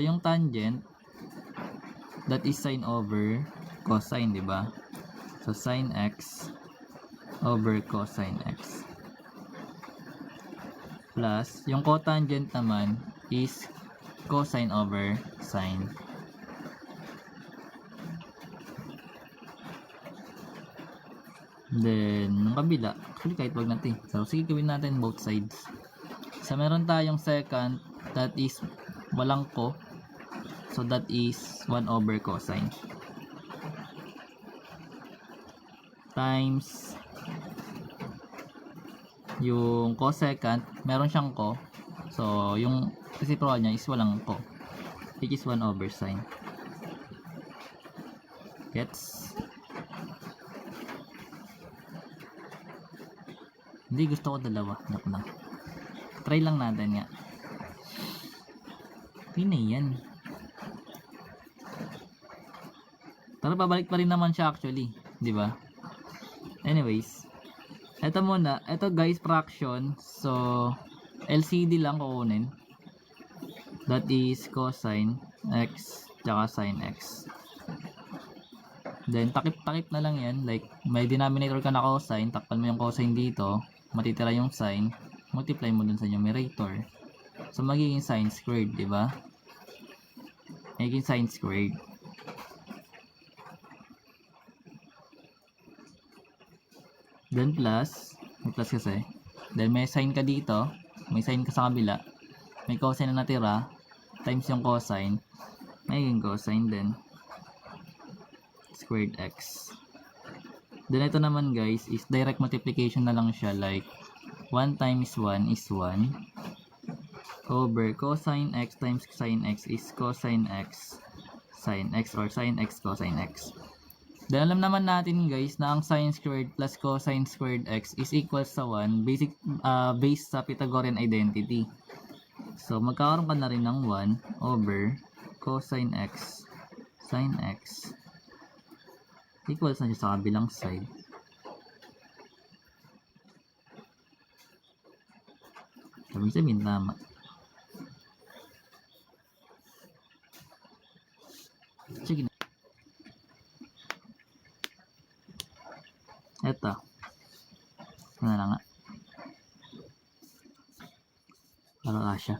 yung tangent, that is sine over cosine, di ba? So, sine x over cosine x. Plus, yung cotangent naman is cosine over sine. Then, yung kabila, actually kahit wag natin. So, sige gawin natin both sides. So, meron tayong second, that is walang ko. So, that is 1 over cosine. Times yung cosecant, meron siyang ko. So, yung reciprocal niya is walang ko. Which is 1 over sine. Gets? Hindi, gusto ko dalawa. Joke lang. Try lang natin nga. Hindi yan. Pero babalik pa rin naman siya actually. Di ba? Anyways. Ito muna. Ito guys, fraction. So, LCD lang kukunin. That is cosine x tsaka sine x. Then, takip-takip na lang yan. Like, may denominator ka na cosine. Takpan mo yung cosine dito. Matitira yung sine. Multiply mo dun sa numerator. So, magiging sine squared, di ba? Magiging sine squared. Then plus, may plus kasi. Then may sine ka dito, may sine ka sa kabila, may cosine na natira, times yung cosine, magiging cosine din. Squared x. Then ito naman guys, is direct multiplication na lang siya, like 1 times 1 is 1 over cosine x times sine x is cosine x sine x or sine x cosine x. Then alam naman natin guys na ang sine squared plus cosine squared x is equals sa 1 based sa Pythagorean identity. So magkakaroon ka na rin ng 1 over cosine x sine x equals na siya sa kabilang side. Sabihin tama. Sige na. Eto. Ano na nga. Para kasya.